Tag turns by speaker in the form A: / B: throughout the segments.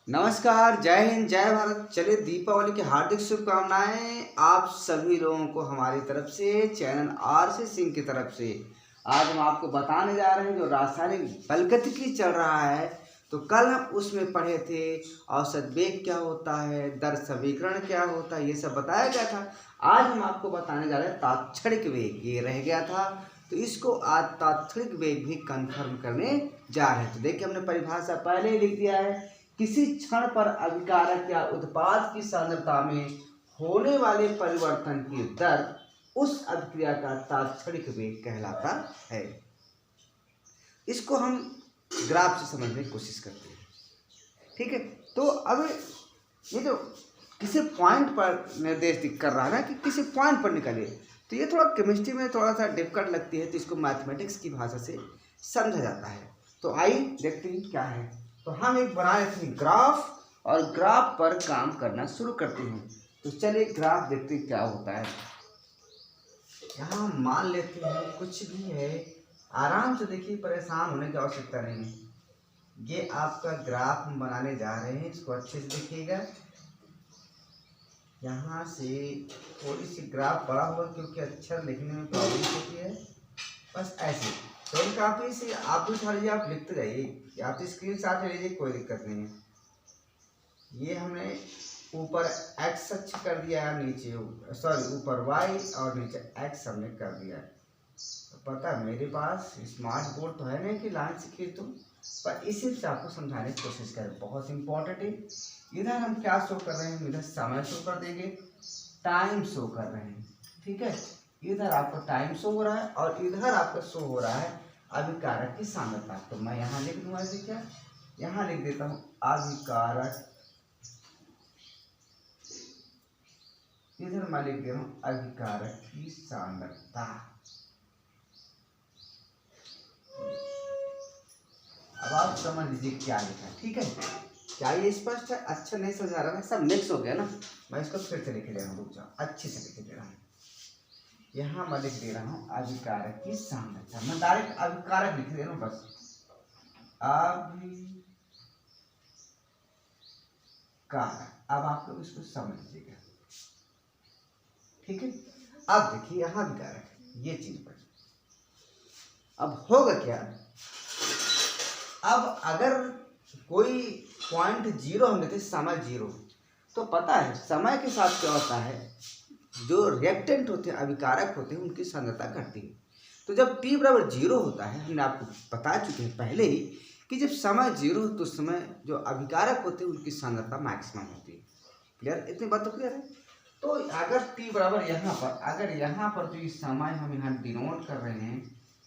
A: नमस्कार, जय हिंद, जय भारत। चलिए दीपावली की हार्दिक शुभकामनाएं आप सभी लोगों को हमारी तरफ से, चैनल आरसी सिंह की तरफ से। आज हम आपको बताने जा रहे हैं जो रासायनिक बलगतिकी चल रहा है। तो कल हम उसमें पढ़े थे औसत वेग क्या होता है, दर समीकरण क्या होता है, ये सब बताया गया था। आज हम आपको बताने जा रहे हैं तात्क्षणिक वेग, ये रह गया था। तो इसको आज तात्क्षणिक वेग भी कंफर्म करने जा रहे हैं। तो देखिए हमने परिभाषा पहले ही लिख दिया है। किसी क्षण पर अभिकारक या उत्पाद की सांद्रता में होने वाले परिवर्तन की दर उस अभिक्रिया का तात्क्षणिक वेग कहलाता है। इसको हम ग्राफ से समझने की कोशिश करते हैं। ठीक है, तो अब ये जो किसी पॉइंट पर निर्देश कर रहा है ना कि किसी पॉइंट पर निकले, तो ये थोड़ा केमिस्ट्री में थोड़ा सा डिफिकल्ट लगती है, तो इसको मैथमेटिक्स की भाषा से समझा जाता है। तो आइए देखते हैं क्या है। तो हम एक बनाए थे ग्राफ, और ग्राफ पर काम करना शुरू करते हैं। तो चलिए ग्राफ देखते हैं क्या होता है। यहाँ मान लेते हैं कुछ भी है, आराम से देखिए, परेशान होने की आवश्यकता नहीं है। ये आपका ग्राफ हम बनाने जा रहे हैं, इसको अच्छे से देखिएगा। यहाँ से थोड़ी सी ग्राफ बड़ा होगा क्योंकि अक्षर लिखने में प्रॉब्लम होती है। बस ऐसे तो काफ़ी से आप भी उठा लीजिए, आप लिखते जाइए, आप स्क्रीन शॉट ले लीजिए, कोई दिक्कत नहीं है। ये हमने ऊपर x अक्ष कर दिया है, नीचे ऊपर y और नीचे x हमने कर दिया है। तो पता है मेरे पास स्मार्ट बोर्ड तो है नहीं कि लाइन से खींच दूँ, पर इसी से आपको समझाने की कोशिश करें। बहुत इंपॉर्टेंट है। इधर हम क्या शो कर रहे हैं, इधर समय शो कर देंगे, टाइम शो कर रहे हैं। ठीक है, इधर आपको टाइम शो हो रहा है और इधर आपका शो हो रहा है अभिकारक की सांद्रता। तो मैं यहाँ लिख दूंगा, ऐसे क्या, यहाँ लिख देता हूँ अभिकारक, इधर मैं लिख दे रहा हूँ अभिकारक की सांद्रता। अब आप समझ लीजिए क्या लिखा है। ठीक है, क्या ये स्पष्ट है? अच्छा नहीं समझ आ रहा ना, सब मिक्स हो गया ना। मैं इसको फिर से लिख दे रहा हूँ, रुक जाओ, अच्छे से लिख दे रहा हूँ। यहाँ मैं लिख दे रहा हूँ अभिकारक की सांद्रता। मैं डायरेक्ट अभिकारक लिख दे रहा हूँ, बस अभिकारक। अब आप लोग इसको समझ लीजिएगा। ठीक है, अब देखिए यहाँ अभिकारक है, ये चीज पर अब होगा क्या। अब अगर कोई पॉइंट जीरो हम लेते, समय जीरो, तो पता है समय के साथ क्या होता है, जो रिएक्टेंट होते हैं, अभिकारक होते हैं, उनकी सांद्रता घटती है। तो जब t बराबर जीरो होता है, हमने आपको बता चुके हैं पहले ही कि जब समय जीरो हो तो उस समय जो अभिकारक होते हैं उनकी सांद्रता मैक्सिमम होती है। क्लियर, इतनी बात तो क्लियर है। तो अगर t बराबर यहाँ पर, अगर यहाँ पर जो समय हम यहाँ डिनोट कर रहे हैं,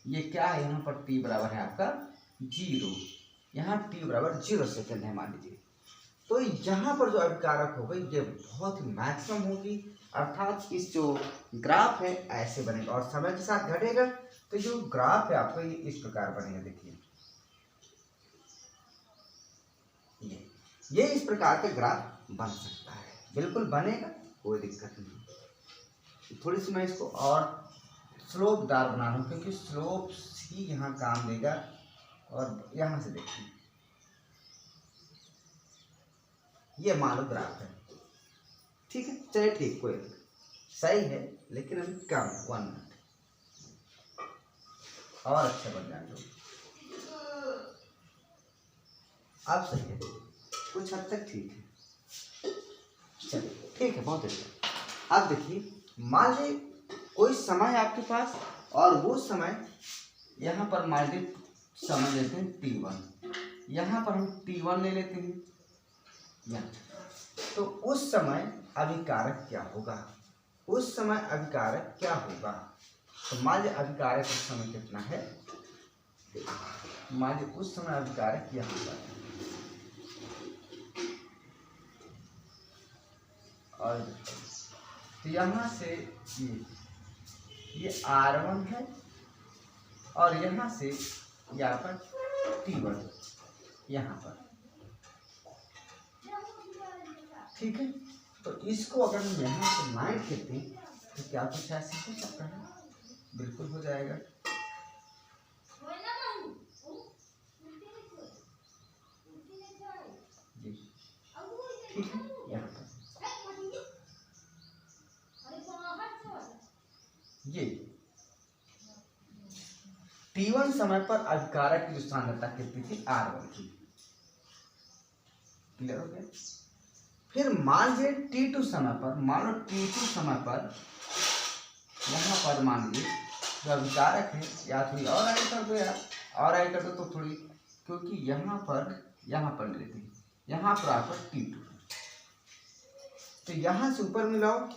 A: ये क्या है, यहाँ पर t बराबर है आपका जीरो, यहाँ t बराबर 0 सेकेंड है मान लीजिए। तो यहाँ पर जो अभिकारक होगा ये बहुत ही मैक्सिमम होगी, अर्थात इस जो ग्राफ है ऐसे बनेगा और समय के साथ घटेगा। तो जो ग्राफ है आपको ये इस प्रकार बनेगा। देखिए ये इस प्रकार का ग्राफ बन सकता है, बिल्कुल बनेगा, कोई दिक्कत नहीं। थोड़ी सी मैं इसको और स्लोपदार बना लूँ क्योंकि स्लोप ही यहाँ काम देगा। और यहाँ से देखिए, ये मान लो ग्राफ है। ठीक है, चलिए ठीक, कोई सही है, लेकिन अभी कम 1 मिनट और अच्छा बन जाए तो अब सही है, कुछ हद तक ठीक है। चलिए ठीक है, बहुत अच्छा। अब देखिए, मान लीजिए कोई समय है आपके पास, और वो समय यहाँ पर मान लीजिए समय लेते हैं t1, यहाँ पर हम t1 ले लेते हैं यहाँ। तो उस समय अभिकारक क्या होगा, उस समय अभिकारक क्या होगा। तो मान लीजिए अभिकारक उस समय कितना है, मान लीजिए उस समय अभिकारक यहाँ होगा, और तो यहाँ से ये R1 है, और यहाँ से यहाँ पर T1 यहाँ पर। ठीक है, तो इसको अगर हम यहाँ से 9 खेलते हैं तो क्या कुछ ऐसे हो सकता है, बिल्कुल हो जाएगा। जी ठीक है। यहाँ पर ये T1 समय पर अभिकारक की जो सांद्रता कितनी थी, R1 की। क्लियर हो गया। फिर मान लीजिए T2 समय पर, मान लो T2 समय पर यहाँ पर मान लीजिए जो अभिकारक है, या थोड़ी और आगे कर दो यार, और आगे कर दो तो थोड़ी, क्योंकि यहाँ पर ले लेते हैं, यहाँ पर आपका T2, तो यहाँ से ऊपर मिलाओ,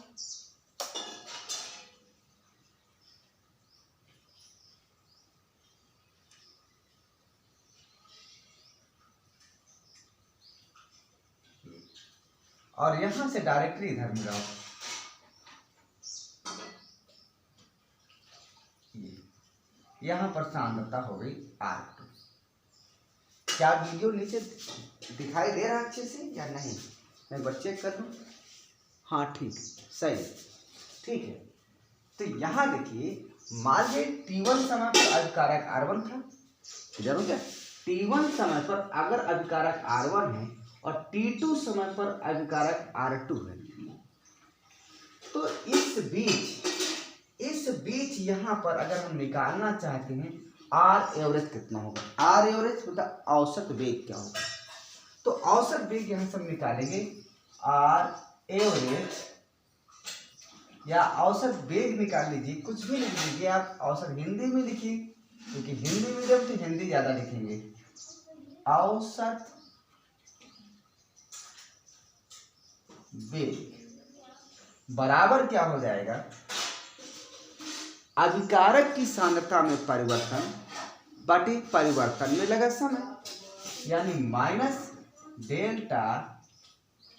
A: और यहां से डायरेक्टली इधर मिलाओ, यहां पर सांद्रता हो गई R2। क्या वीडियो नीचे दिखाई दे रहा है अच्छे से या नहीं? मैं बस चेक कर लूं। हाँ ठीक, सही, ठीक है। तो यहाँ देखिए, मान लीजिए T1 समय पर अभिकारक R1 था, इधर हो गया। T1 समय पर अगर अभिकारक R1 है और T2 समय पर अभिकारक R2 है, तो इस बीच यहाँ पर अगर हम निकालना चाहते हैं R एवरेज कितना होगा, R एवरेज मतलब औसत वेग क्या होगा, तो औसत वेग यहाँ सब निकालेंगे, R एवरेज या औसत वेग निकाल लीजिए, कुछ भी लिख लीजिए आप, औसत हिंदी में लिखिए क्योंकि हिंदी मीडियम तो हिंदी ज्यादा लिखेंगे। औसत वेग बराबर क्या हो जाएगा, अभिकारक की सांद्रता में परिवर्तन बटे परिवर्तन में लगा समय, यानी माइनस डेल्टा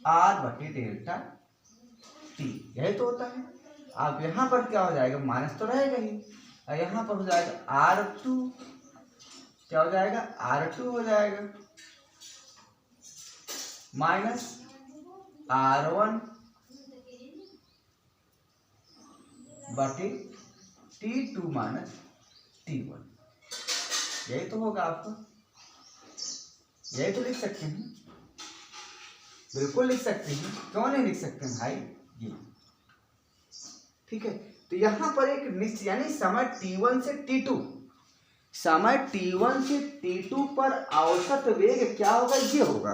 A: R बटे डेल्टा T, यही तो होता है। अब यहाँ पर क्या हो जाएगा, माइनस तो रहेगा ही, और यहाँ पर हो जाएगा R2, क्या हो जाएगा, R2 हो जाएगा माइनस R1 बटे T2 माइनस T1, यही तो होगा आपका, यही तो लिख सकते हैं, बिल्कुल लिख सकते हैं, क्यों नहीं लिख सकते हैं भाई, ये ठीक है। तो यहाँ पर एक निश्चित, यानी समय T1 से T2, समय T1 से T2 पर औसत वेग क्या होगा, ये होगा।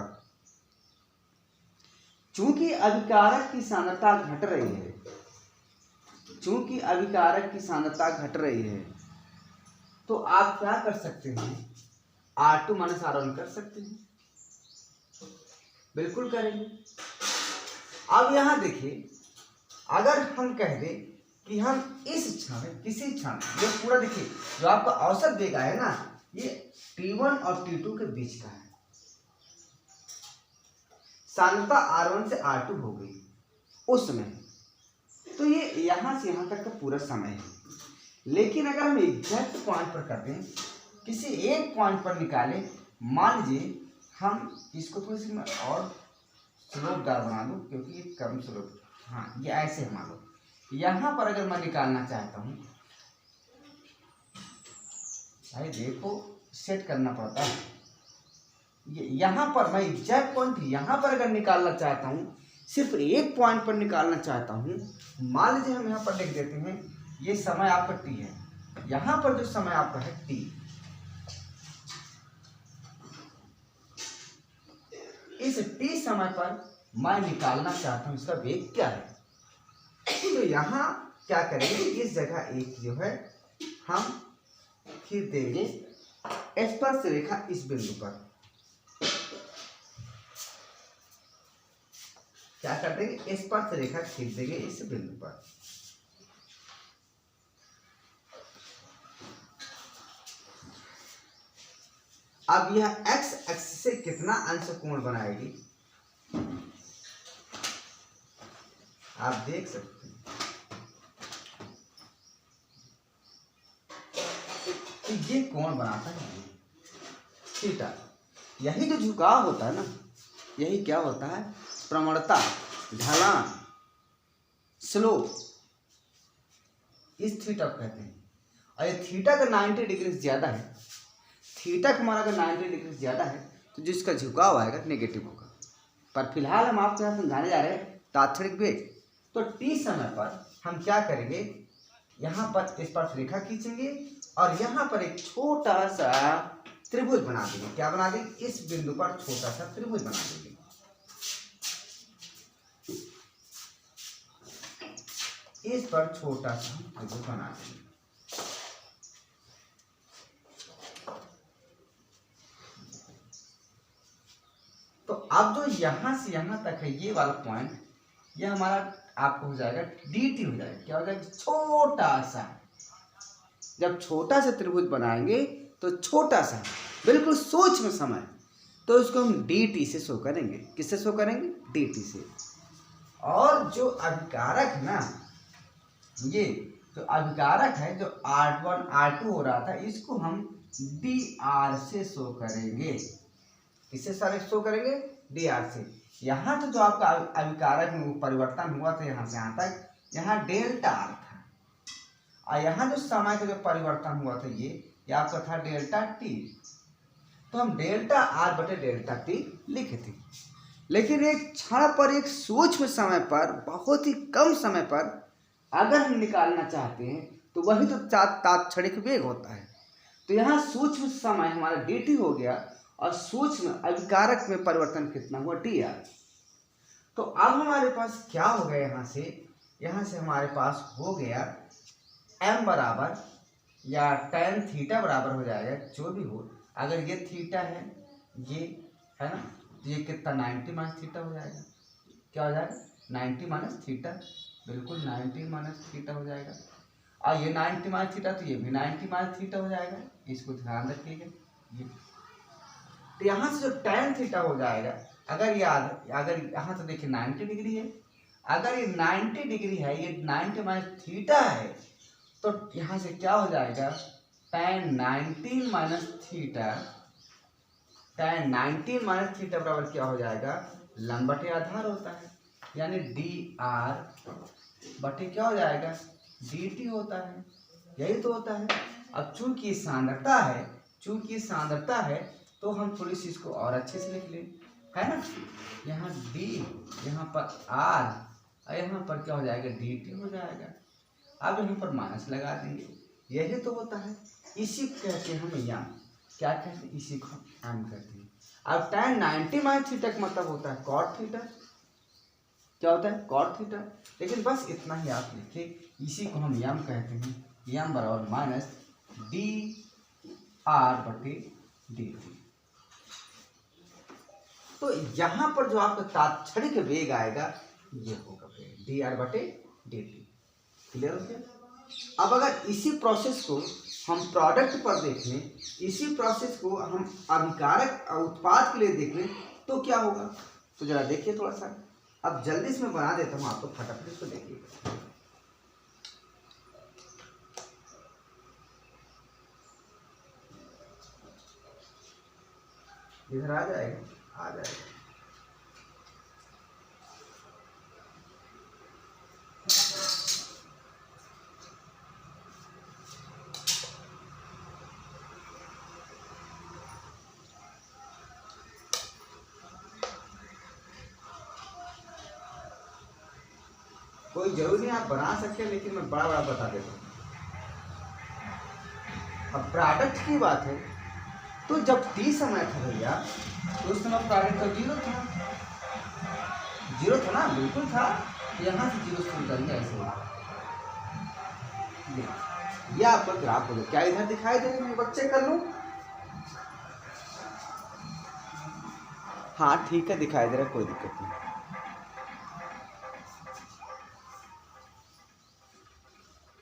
A: चूंकि अभिकारक की सांद्रता घट रही है, चूंकि अभिकारक की सांद्रता घट रही है, तो आप क्या कर सकते हैं, R2 माइनस R1 कर सकते हैं, बिल्कुल करेंगे। अब यहां देखिए, अगर हम कह दें कि हम इस क्षण में, किसी क्षण, ये पूरा देखिए जो आपका औसत वेग है ना, ये T1 और T2 के बीच का है, सांद्रता R1 से R2 हो गई उस समय, तो ये यहां से यहां तक का पूरा समय है। लेकिन अगर हम एग्जैक्ट पॉइंट पर करते हैं, किसी एक पॉइंट पर निकालें, मान लीजिए हम इसको थोड़ी सी और स्लोपदार बना दूं क्योंकि ये कम स्लोप, हाँ ये ऐसे मान लो, यहाँ पर अगर मैं निकालना चाहता हूँ, भाई देखो सेट करना पड़ता है, ये यहाँ पर मैं एग्जैक्ट पॉइंट यहाँ पर अगर निकालना चाहता हूँ, सिर्फ एक पॉइंट पर निकालना चाहता हूँ, मान लीजिए हम यहाँ पर लिख देते हैं, ये समय आपका T है, यहाँ पर जो समय आपका है T, इस T समय पर मैं निकालना चाहता हूँ इसका वेग क्या है, तो यहाँ क्या करेंगे, इस जगह एक जो है हम खींच देंगे स्पर्श रेखा इस बिंदु पर, क्या कर देंगे, स्पर्श रेखा खींच देंगे इस बिंदु पर। अब यह x अक्ष से कितना अंश कोण बनाएगी, आप देख सकते हैं कि ये कोण बनाता है थीटा। यही जो झुकाव होता है ना, यही क्या होता है, प्रवणता, ढलान, स्लोप, इस थीटा को कहते हैं। और ये थीटा का 90 डिग्री से ज्यादा है, थीटा का हमारा अगर 90 डिग्री से ज्यादा है तो जिसका झुकाव आएगा नेगेटिव होगा। पर फिलहाल हम आपको यहाँ समझाने जा रहे हैं तात्क्षणिक वेग। तो टी समय पर हम क्या करेंगे, यहाँ पर इस पर रेखा खींचेंगे और यहाँ पर एक छोटा सा त्रिभुज बना देंगे। क्या बना देंगे, इस बिंदु पर छोटा सा त्रिभुज बना देंगे। इस पर छोटा सा त्रिभुज बना देंगे। तो अब जो यहां से यहां तक है ये वाला पॉइंट, ये हमारा आपको हो जाएगा dt हो जाएगा। क्या हो जाएगा, छोटा सा। जब छोटा सा त्रिभुज बनाएंगे तो छोटा सा बिल्कुल सूक्ष्म समय, तो इसको हम dt से शो करेंगे। किससे शो करेंगे, dt से। और जो अभिकारक है ना, ये जो अभिकारक है जो R1 R2 हो रहा था, इसको हम dr से शो करेंगे। किससे सारे शो करेंगे, dr से। यहाँ तो जो आपका अभिकारक में परिवर्तन हुआ था यहाँ से यहाँ तक, यहाँ डेल्टा r था, और यहाँ जो समय का जो परिवर्तन हुआ था ये आपका था डेल्टा t। तो हम डेल्टा r बटे डेल्टा t लिखे थे। लेकिन एक क्षण पर, एक सूक्ष्म समय पर, बहुत ही कम समय पर अगर हम निकालना चाहते हैं तो वही तो तात्क्षणिक वेग होता है। तो यहाँ सूक्ष्म समय हमारा dt हो गया और सूक्ष्म अभिकारक में परिवर्तन कितना हुआ, dr। तो अब हमारे पास क्या हो गया, यहाँ से हमारे पास हो गया m बराबर या tan थीटा बराबर हो जाएगा, जो भी हो। अगर ये थीटा है, ये है ना, तो ये कितना 90 माइनस थीटा हो जाएगा। क्या हो जाएगा, 90 माइनस थीटा, बिल्कुल 90 माइनस थीटा हो जाएगा। और ये 90 माइनस थीटा, तो ये भी 90 माइनस थीटा हो जाएगा। इसको ध्यान रखिएगा। ये तो यहाँ से जो tan थीटा हो जाएगा, अगर यहाँ तो देखिए 90 डिग्री है, अगर ये 90 डिग्री है, ये 90 माइनस थीटा है, तो यहाँ से क्या हो जाएगा, tan 90 minus theta, tan 90 minus theta बराबर क्या हो जाएगा, लंब बटे आधार होता है, यानी dr बटे क्या हो जाएगा, dt होता है। यही तो होता है। अब चूंकि सांद्रता है तो हम थोड़ी सी इसको और अच्छे से लिख लें, है ना। यहाँ d, यहाँ पर r, और यहाँ पर क्या हो जाएगा, dt हो जाएगा। अब यहाँ पर माइनस लगा देंगे। यही तो होता है। इसी को कहते हैं हम यम। क्या कहते हैं, इसी को हम कहते हैं। अब tan 90 माइनस थीटा का मतलब होता है cot थीटा। क्या होता है, cot थीटा। लेकिन बस इतना ही आप लिखिए, इसी को हम यम कहते हैं। यम बराबर माइनस dr बटे dt। तो यहाँ पर जो आपका तात्क्षणिक वेग आएगा, ये होगा dr बटे dt। क्लियर हो गया। अब अगर इसी प्रोसेस को हम प्रोडक्ट पर देख लें, इसी प्रोसेस को हम अभिकारक उत्पाद के लिए देख लें, तो क्या होगा, तो जरा देखिए थोड़ा सा। अब जल्दी से मैं बना देता हूँ आपको, फटाफट इसको देखिए। इधर आ जाएगा। कोई जरूरी नहीं आप बना सकते हैं, लेकिन मैं बड़ा बता देता हूँ। अब प्रोडक्ट की बात है, तो जब t समय था भैया, तो उस समय प्रोडक्ट तो जीरो था ना, बिल्कुल था। तो यहाँ से जीरो शुरू करेंगे ऐसे। ये आपका ग्राफ हो गया। क्या इधर दिखाई दे रहा है, बच्चे कर लूँ? हाँ ठीक है, दिखाई दे रहा है, कोई दिक्कत नहीं।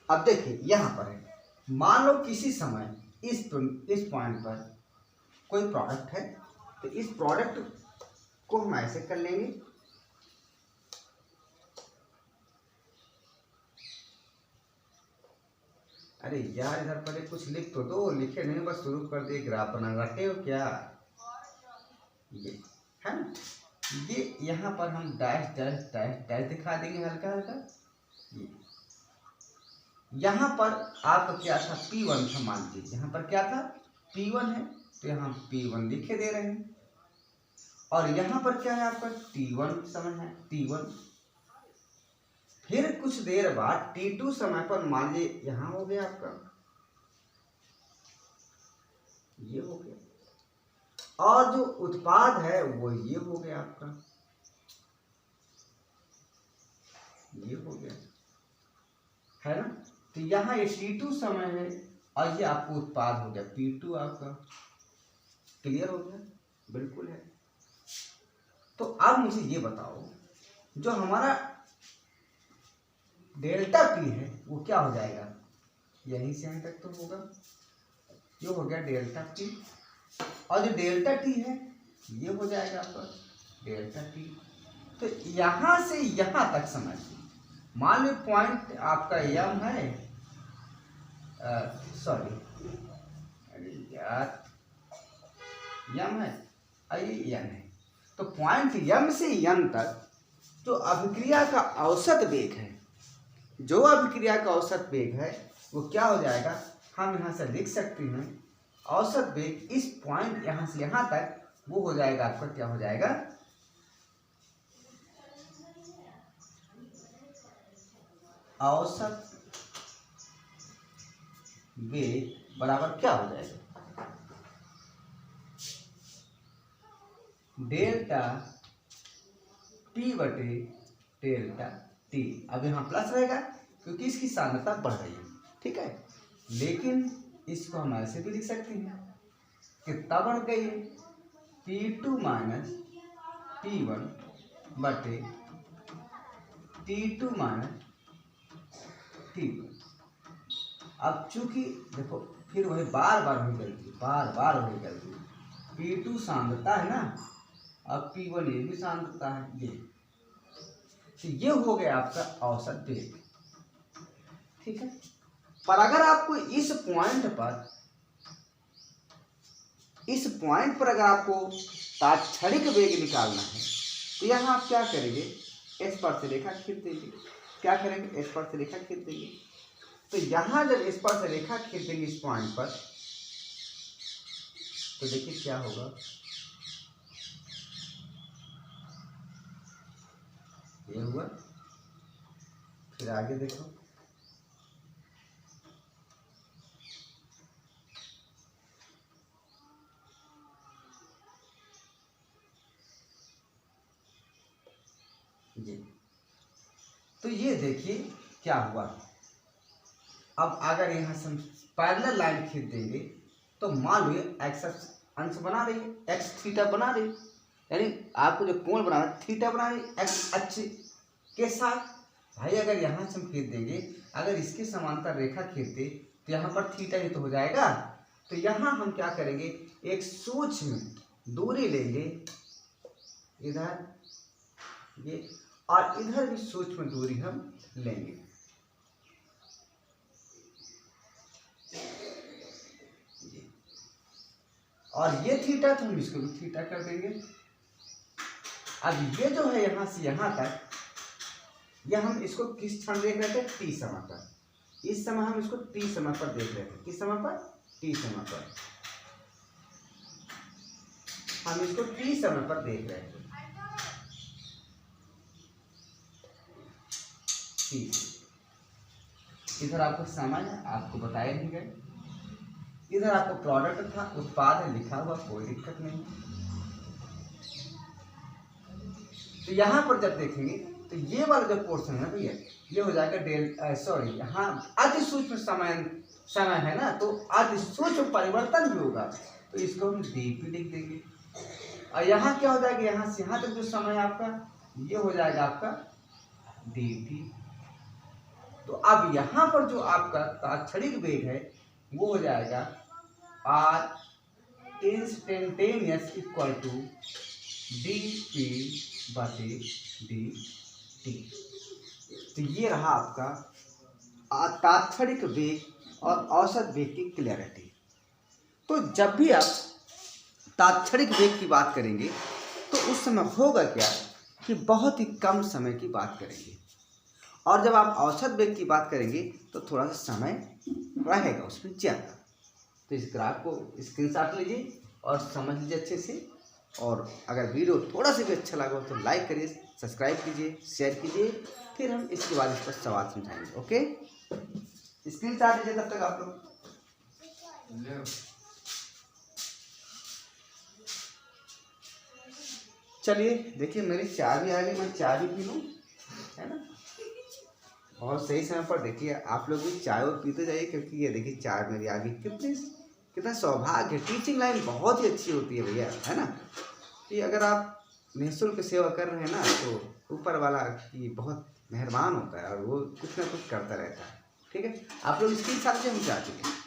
A: अब देखिए यहाँ पर है, मान लो किसी समय इस पॉइंट पर कोई प्रोडक्ट है, तो इस प्रोडक्ट को हम ऐसे कर लेंगे। अरे यार, इधर पर कुछ लिख तो दो, लिखे नहीं, बस शुरू कर दिए ग्राफ बना, रटे हो क्या? ये है ना, ये यहाँ पर हम डैश डैश डैश डैश दिखा देंगे हल्का हल्का। ये यहाँ पर आपका क्या था, P1 था, मान लीजिए यहाँ पर क्या था, P1 है, तो यहाँ P1 लिखे दे रहे हैं। और यहाँ पर क्या है आपका t1 समय है, t1। फिर कुछ देर बाद t2 समय पर मान लीजिए यहाँ हो गया आपका, ये हो गया, और जो उत्पाद है वो ये हो गया आपका, ये हो गया, है ना। तो यहाँ ये t2 समय है और ये आपको उत्पाद हो गया p2 आपका। क्लियर हो गया? बिल्कुल है। तो अब मुझे ये बताओ, जो हमारा डेल्टा पी है वो क्या हो जाएगा, यहीं से यहीं तक तो होगा, ये हो गया डेल्टा पी, और जो डेल्टा टी है ये हो जाएगा आपका डेल्टा टी। तो यहाँ से यहाँ तक समझ, मान लो पॉइंट आपका यम है, सॉरी अरे यार यम है, ये यम है। तो पॉइंट यम से यम तक जो अभिक्रिया का औसत वेग है, जो अभिक्रिया का औसत वेग है वो क्या हो जाएगा, हम यहाँ से लिख सकते हैं औसत वेग इस पॉइंट यहाँ से यहाँ तक वो हो जाएगा आपका, क्या हो जाएगा, औसत वेग बराबर क्या हो जाएगा, डेल्टा पी बटे डेल्टा टी। अब यहाँ प्लस रहेगा क्योंकि इसकी सांद्रता बढ़ रही है, ठीक है। लेकिन इसको हम ऐसे भी लिख सकते हैं, कितना बढ़ गई है, P2 माइनस P1 बटे T2 माइनस T1। अब चूंकि देखो फिर वही बार बार वही गलती, बार बार वही गलती, P2 सांद्रता है ना, अब P1 ये भी सांद्रता है, ये तो ये हो गया आपका औसत वेग, ठीक है। पर अगर आपको इस पॉइंट पर अगर आपको तात्क्षणिक वेग निकालना है तो यहाँ आप क्या करेंगे, एस पर से रेखा खींच देंगे, क्या करेंगे, एस पर से रेखा खींच देंगे। तो यहाँ जब एस पर से रेखा खींच देंगे इस पॉइंट पर, तो देखिए क्या होगा, ये हुआ, फिर आगे देखो, ये तो ये देखिए क्या हुआ। अब अगर यहाँ से हम पैरेलल लाइन खींच देंगे तो मान लो एक्स अंश बना रही है, एक्स थीटा बना रही, यानी आपको जो कोण बना रहा है थीटा बना रही एक्स अक्ष के साथ। भाई अगर यहाँ से हम खींच देंगे, अगर इसके समांतर रेखा खींचते तो यहाँ पर थीटा ही तो हो जाएगा। तो यहाँ हम क्या करेंगे, एक सूक्ष्म दूरी लेंगे, इधर ये, और इधर भी सूक्ष्म दूरी हम लेंगे, और ये थीटा तो हम इसको भी थीटा कर देंगे। अब ये जो है यहाँ से यहाँ तक, यह हम इसको किस क्षण देख रहे थे, टी समय पर। इस समय हम इसको टी समय पर देख रहे थे, किस समय पर, टी समय पर, हम इसको टी समय पर देख रहे थे। इधर आपको समय आपको बताया नहीं गए, इधर आपको प्रोडक्ट था, उत्पाद है लिखा हुआ, कोई दिक्कत नहीं। तो यहाँ पर जब देखेंगे तो ये वाला जो पोर्शन है भैया, ये हो जाएगा सॉरी यहाँ अति सूक्ष्म समय है ना, तो अति सूक्ष्म परिवर्तन भी होगा, तो इसको हम dp लिख देंगे। और यहाँ क्या हो जाएगा, यहाँ से यहाँ तक जो समय आपका ये हो जाएगा आपका dp। तो अब यहाँ पर जो आपका तात्क्षणिक वेग है वो हो जाएगा r instantaneous equal to dp बटे dt। तो ये रहा आपका तात्क्षणिक वेग और औसत वेग की क्लैरिटी। तो जब भी आप तात्क्षणिक वेग की बात करेंगे तो उस समय होगा क्या कि बहुत ही कम समय की बात करेंगे, और जब आप औसत वेग की बात करेंगे तो थोड़ा सा समय रहेगा उसमें ज़्यादा। तो इस ग्राफ को स्क्रीनशॉट लीजिए और समझ लीजिए अच्छे से। और अगर वीडियो थोड़ा सा भी अच्छा लगा हो तो लाइक करिए, सब्सक्राइब कीजिए, शेयर कीजिए। फिर हम इसके बाद इस पर सवाल समझाएंगे। ओके, स्क्रीन शॉट लीजिए तब तक आप लोग। चलिए देखिए, मेरी चाय भी आ गई, मैं चाय भी पी लूँ, है ना। बहुत सही समय पर देखिए आप लोग भी चाय और पीते जाइए, क्योंकि ये देखिए चाय मेरी आ गई। कितना सौभाग्य। टीचिंग लाइन बहुत ही अच्छी होती है भैया, है ना। कि अगर आप निःशुल्क सेवा कर रहे हैं ना, तो ऊपर वाला की बहुत मेहरबान होता है और वो कुछ ना कुछ करता रहता है। ठीक है, आप लोग इसके हिसाब से हम चाहते हैं।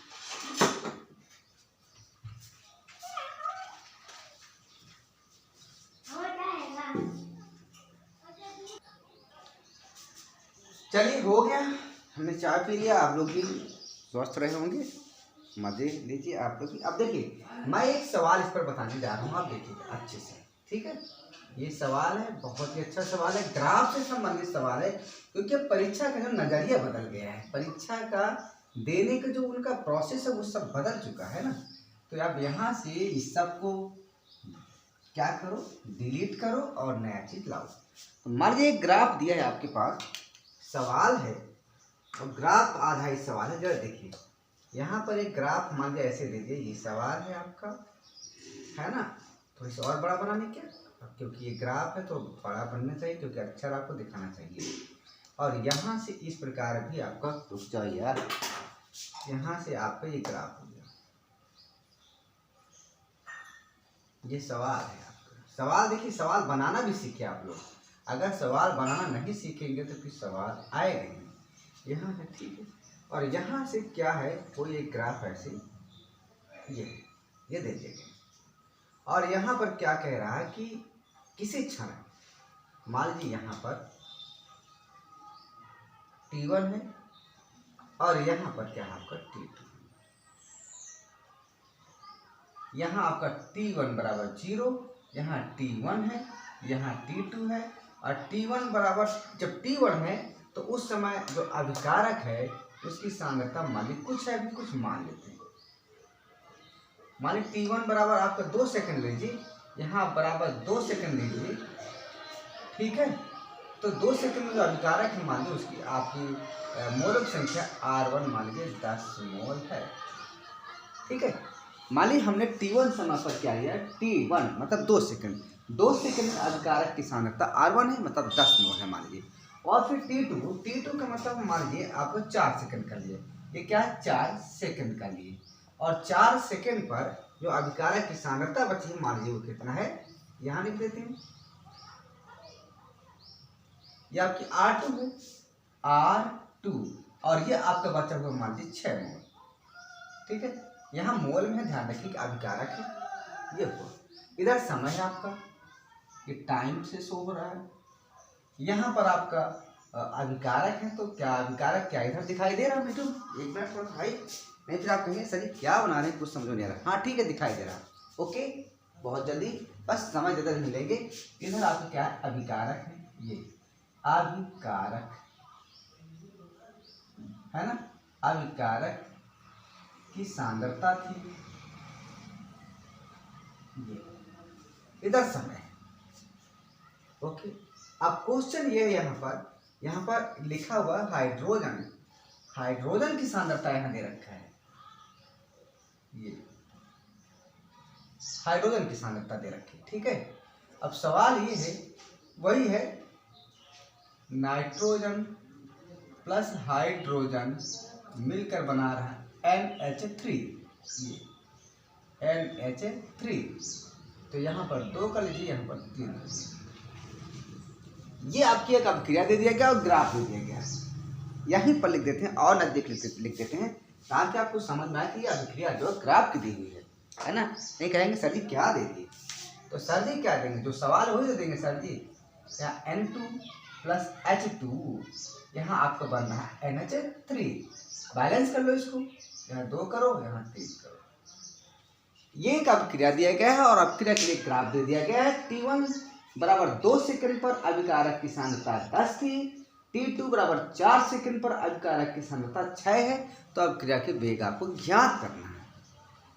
A: चलिए हो गया, हमने चाय पी लिया, आप लोग भी स्वस्थ रहे होंगे, मजे लीजिए आप लोग भी। अब देखिए मैं एक सवाल इस पर बताने जा रहा हूँ, आप देखिए अच्छे से। ठीक है, ये सवाल है, बहुत ही अच्छा सवाल है, ग्राफ से संबंधित सवाल है। क्योंकि परीक्षा का जो नजरिया बदल गया है, परीक्षा का देने का जो उनका प्रोसेस है वो सब बदल चुका है ना। तो आप यहाँ से इस सब को क्या करो, डिलीट करो और नया चीज लाओ। तो मान लीजिए एक ग्राफ दिया है आपके पास, सवाल है और ग्राफ आधारित सवाल है। जरा देखिए यहाँ पर एक ग्राफ मान लीजिए ऐसे दे दिए, ये सवाल है आपका, है ना। थोड़ी सी और बड़ा बनाने क्या, क्योंकि ये ग्राफ है तो बड़ा बनना चाहिए, क्योंकि अक्षर आपको दिखाना चाहिए। और यहाँ से इस प्रकार भी आपका रुक जाओ यार, यहाँ से आपका ये ग्राफ हो गया, ये सवाल है आपका। सवाल देखिए, सवाल बनाना भी सीखे आप लोग। अगर सवाल बनाना नहीं सीखेंगे तो फिर सवाल आएगा नहीं। यहाँ है, ठीक है। और यहाँ से क्या है, कोई एक ग्राफ ऐसे ये दे देंगे। और यहाँ पर क्या कह रहा है कि किसी क्षण मान लीजिए यहाँ पर T1 है और यहाँ पर क्या है आपका T2। यहाँ आपका T1 बराबर 0, यहाँ T1 है, यहाँ T2 है। और T1 बराबर, जब T1 है तो उस समय जो अभिकारक है उसकी सांद्रता मान लीजिए कुछ है, अभी कुछ मान लेते हैं। मान लीजिए T1 बराबर आपका 2 सेकंड लीजिए, यहाँ बराबर 2 सेकंड लीजिए, ठीक है। तो 2 सेकंड में जो अभिकारक है मान लीजिए उसकी आपकी मोलक संख्या R1 मान लीजिए 10 मोल है, ठीक है। मान लीजिए हमने T1 समय पर क्या लिया, T1 मतलब 2 सेकंड, 2 सेकंड में अभिकारक की सांद्रता R1 है, मतलब 10 मोल है मान लीजिए। और फिर T2 का मतलब मान लीजिए आपको 4 सेकंड का लिए, ये क्या है 4 सेकंड का लिए। और 4 सेकंड पर जो अभिकारक की सांद्रता बची है मान लीजिए वो कितना है, यहाँ लिख देते हैं, ये आपकी R2 है, R2। और ये आपका बचा हुआ मान लीजिए 6 मोल, ठीक है। यहाँ मोल में ध्यान रखिए कि अभिकारक है, ये हुआ। इधर समय है आपका, ये टाइम से शो हो रहा है। यहाँ पर आपका अभिकारक है, तो क्या अभिकारक क्या इधर दिखाई दे रहा है बेटू, एक मिनट थोड़ा भाई, नहीं फिर आप कहेंगे सर जी क्या बना रहे हैं, कुछ समझ नहीं आ रहा। हाँ ठीक है, दिखाई दे रहा है, ओके, बहुत जल्दी, बस समय ज़्यादा नहीं लेंगे। इधर आपका क्या है, अभिकारक है, ये अभिकारक है ना, अभिकारक की सांद्रता थी, ये इधर समय, ओके। अब क्वेश्चन ये है, यहाँ पर लिखा हुआ हाइड्रोजन, हाइड्रोजन की सांद्रता यहाँ दे रखा है, ये हाइड्रोजन की सांद्रता दे रखी है, ठीक है। अब सवाल ये है, वही है नाइट्रोजन प्लस हाइड्रोजन मिलकर बना रहा है NH3, ये NH3। तो यहाँ पर 2 कर लीजिए, यहाँ पर 3 कर लीजिए। ये आपकी एक अभिक्रिया दे दिया गया और ग्राफ दे दिया गया, यहीं पर लिख देते हैं और नजदीक लिख देते हैं, ताकि आपको समझ में आए कि ये अभिक्रिया जो ग्राफ की दी हुई है ना। नहीं कहेंगे सर जी क्या दे दिए, तो सर जी क्या देंगे, जो सवाल वही दे देंगे सर जी। यहाँ N2 प्लस H2, यहाँ आपको बन रहा है NH3, बैलेंस कर लो इसको, यहाँ 2 करो, यहाँ 3 करो। ये एक अभिक्रिया दिया गया है और अभिक्रिया के लिए ग्राफ दे दिया गया है। T1 बराबर 2 सेकंड पर अभिकारक की सांद्रता 10 थी, T2 बराबर 4 सेकंड पर अभिकारक की सांद्रता 6 है। तो अभिक्रिया के वेग आपको ज्ञात करना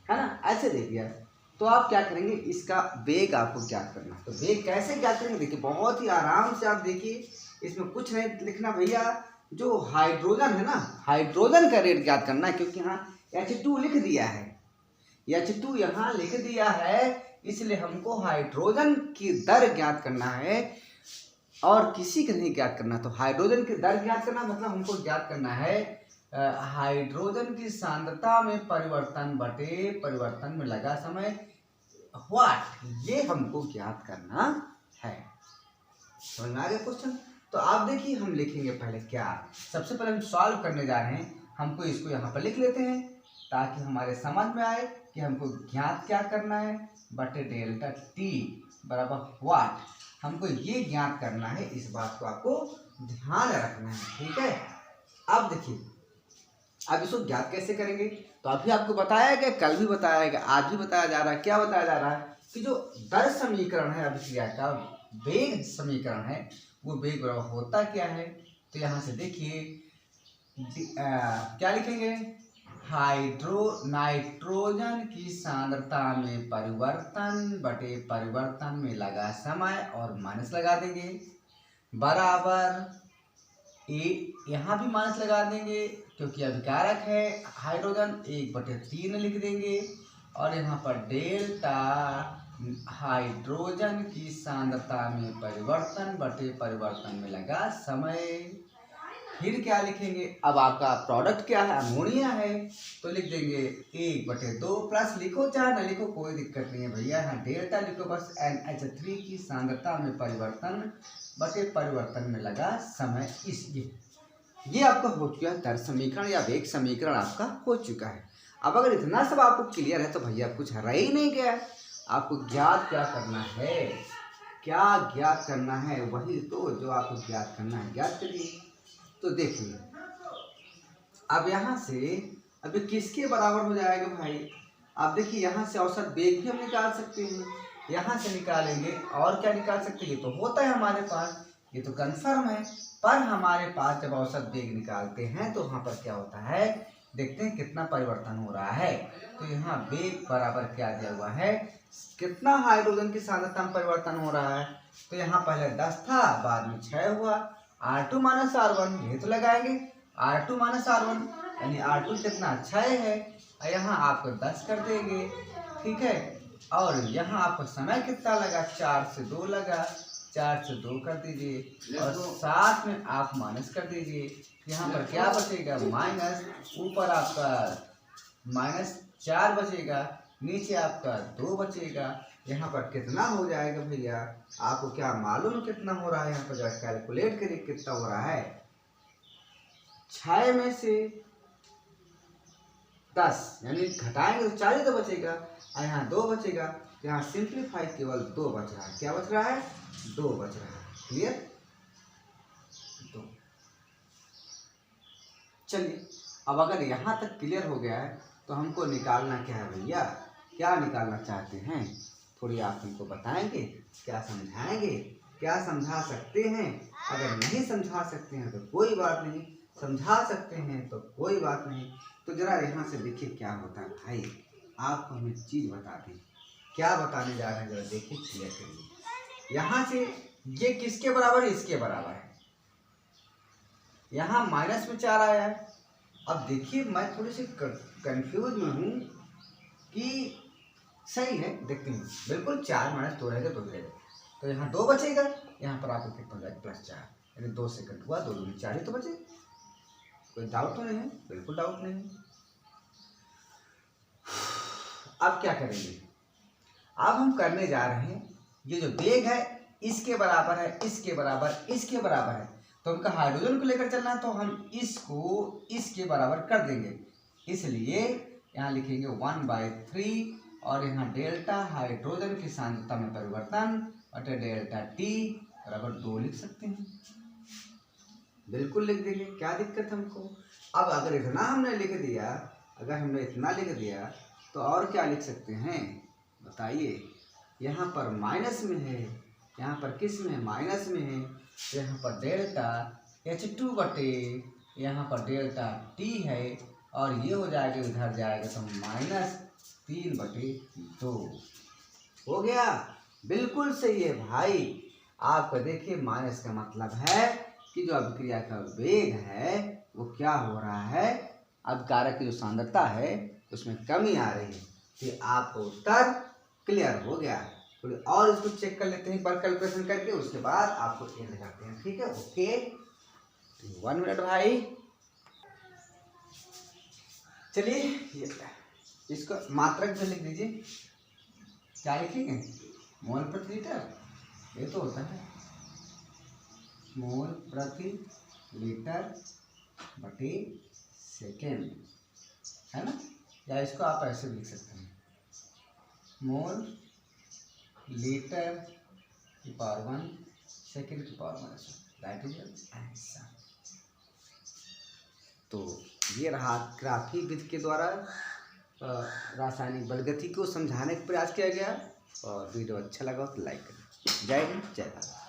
A: है ना, ऐसे दे दिया है। तो आप क्या करेंगे, इसका वेग आपको ज्ञात करना है। तो वेग कैसे ज्ञात करेंगे, देखिए बहुत ही आराम से आप देखिए, इसमें कुछ नहीं लिखना भैया, जो हाइड्रोजन है ना, हाइड्रोजन का रेट ज्ञात करना है, क्योंकि यहाँ H2 लिख दिया है, H2 यहाँ लिख दिया है, इसलिए हमको हाइड्रोजन की दर ज्ञात करना है और किसी का नहीं ज्ञात करना। तो हाइड्रोजन की दर ज्ञात करना मतलब हमको ज्ञात करना है हाइड्रोजन की सांद्रता में परिवर्तन बटे परिवर्तन में लगा समय, व्हाट, ये हमको ज्ञात करना है। समझ में आ गया क्वेश्चन। तो आप देखिए हम लिखेंगे पहले क्या, सबसे पहले हम सॉल्व करने जा रहे हैं, हमको इसको यहाँ पर लिख लेते हैं ताकि हमारे समझ में आए कि हमको ज्ञात क्या करना है, बटे डेल्टा टी बराबर व्हाट, हमको ये ज्ञात करना है। इस बात को आपको ध्यान रखना है, ठीक है। अब देखिए अब इसको ज्ञात कैसे करेंगे, तो अभी आपको बताया गया, कल भी बताया गया, आज भी बताया जा रहा है। क्या बताया जा रहा है कि जो दर समीकरण है अभिक्रिया का, वेग समीकरण है, वो वेग बराबर होता क्या है। तो यहाँ से देखिए क्या लिखेंगे, नाइट्रोजन की सांद्रता में परिवर्तन बटे परिवर्तन में लगा समय और माइनस लगा देंगे, बराबर यहाँ भी माइनस लगा देंगे क्योंकि अभिकारक है हाइड्रोजन, 1/3 लिख देंगे, और यहाँ पर डेल्टा हाइड्रोजन की सांद्रता में परिवर्तन बटे परिवर्तन में लगा समय। फिर क्या लिखेंगे, अब आपका प्रोडक्ट क्या है, अमोनिया है, तो लिख देंगे 1/2 प्लस लिखो चाहे ना लिखो कोई दिक्कत नहीं है भैया, यहाँ डेल्टा लिखो बस, NH3 की सांद्रता में परिवर्तन बटे परिवर्तन में लगा समय। इस ये आपका हो चुका है दर समीकरण या वेग समीकरण आपका हो चुका है। अब अगर इतना सब आपको क्लियर है तो भैया कुछ रह ही नहीं गया, आपको ज्ञात क्या करना है, क्या ज्ञात करना है, वही तो जो आपको ज्ञात करना है, ज्ञात करिए। तो देखिए अब यहाँ से अभी किसके बराबर हो जाएगा भाई, आप देखिए यहाँ से औसत वेग भी हम निकाल सकते हैं, यहाँ से निकालेंगे और क्या निकाल सकते हैं, ये तो होता है हमारे पास, ये तो कंफर्म है। पर हमारे पास जब औसत वेग निकालते हैं तो वहाँ पर क्या होता है, देखते हैं कितना परिवर्तन हो रहा है। तो यहाँ वेग बराबर क्या दिया हुआ है, कितना हाइड्रोजन की सांद्रता में परिवर्तन हो रहा है, तो यहाँ पहले 10 था, बाद में 6 हुआ, R2 माइनस R1 ये तो लगाएंगे, R2 माइनस R1 यानी R2 कितना 6 है, यहाँ आपको 10 कर देंगे, ठीक है। और यहाँ आपको समय कितना लगा, 4 से 2 लगा, 4 से 2 कर दीजिए और साथ में आप माइनस कर दीजिए, यहाँ पर क्या बचेगा माइनस, ऊपर आपका -4 बचेगा, नीचे आपका 2 बचेगा, यहाँ पर कितना हो जाएगा भैया, आपको क्या मालूम कितना हो रहा है, यहाँ पर जरा कैलकुलेट करिए कितना हो रहा है, 6 में से 10 यानी घटाएंगे तो 4 ही तो बचेगा, और यहाँ 2 बचेगा, यहाँ सिंप्लीफाई केवल 2 बच रहा है, क्या बच रहा है, 2 बच रहा है, क्लियर। तो चलिए अब अगर यहाँ तक क्लियर हो गया है तो हमको निकालना क्या है भैया, क्या निकालना चाहते हैं, थोड़ी आप हमको बताएंगे, क्या समझाएंगे, क्या समझा सकते हैं, अगर नहीं समझा सकते हैं तो कोई बात नहीं, समझा सकते हैं तो कोई बात नहीं। तो जरा यहाँ से देखिए क्या होता है भाई, आपको हम एक चीज़ बता दें, क्या बताने जा रहे हैं जरा देखिए, क्लियर करिए। यहाँ से ये किसके बराबर है, इसके बराबर है, यहाँ -4 आया है। अब देखिए मैं थोड़ी सी कंफ्यूज में हूँ कि सही है, देखते हैं, बिल्कुल 4 - 2 रहेगा, 2 रहेगा, तो यहाँ 2 बचेगा, यहाँ पर आपको कितना हो जाएगा +4, यानी 2 सेकंड हुआ, 2 दूनी 4 ही तो बचे, कोई डाउट तो नहीं है, बिल्कुल डाउट नहीं है। अब क्या करेंगे, अब हम करने जा रहे हैं, ये जो वेग है इसके बराबर है, इसके बराबर, इसके बराबर है, तो हमका हाइड्रोजन को लेकर चलना है, तो हम इसको इसके बराबर कर देंगे, इसलिए यहाँ लिखेंगे 1/3 और यहाँ डेल्टा हाइड्रोजन की सांद्रता में परिवर्तन बटे डेल्टा टी बराबर 2 लिख सकते हैं, बिल्कुल लिख देंगे, क्या दिक्कत हमको। अब अगर इतना हमने लिख दिया, अगर हमने इतना लिख दिया तो और क्या लिख सकते हैं बताइए, यहाँ पर माइनस में है, यहाँ पर किस में है, माइनस में है, तो यहाँ पर डेल्टा H2 बटे यहाँ पर डेल्टा T है, और ये हो जाएगा, इधर जाएगा तो 3/2 हो गया। बिल्कुल सही है भाई। आपका देखिए माइनस का मतलब है कि जो अभिक्रिया का वेग है वो क्या हो रहा है, अभिकारक की जो सांद्रता है उसमें कमी आ रही है। तो आपका उत्तर क्लियर हो गया। थोड़ी और इसको चेक कर लेते हैं एक बार कैलकुलेशन करके, उसके बाद आपको ये लगाते हैं। ठीक है, ओके 1 मिनट भाई। चलिए इसको मात्रक जो लिख दीजिए, क्या लिखेंगे, मोल प्रति लीटर, ये तो होता है मोल प्रति लीटर बटे सेकेंड, है ना। या इसको आप ऐसे लिख सकते हैं, मोल लीटर की पावर 1 सेकेंड की पावर 1, दैट इज आंसर। तो ये रहा ग्राफी विधि के द्वारा रासायनिक बलगति को समझाने का प्रयास किया गया। और वीडियो अच्छा लगा तो लाइक करें। जय हिंद, जय भारत।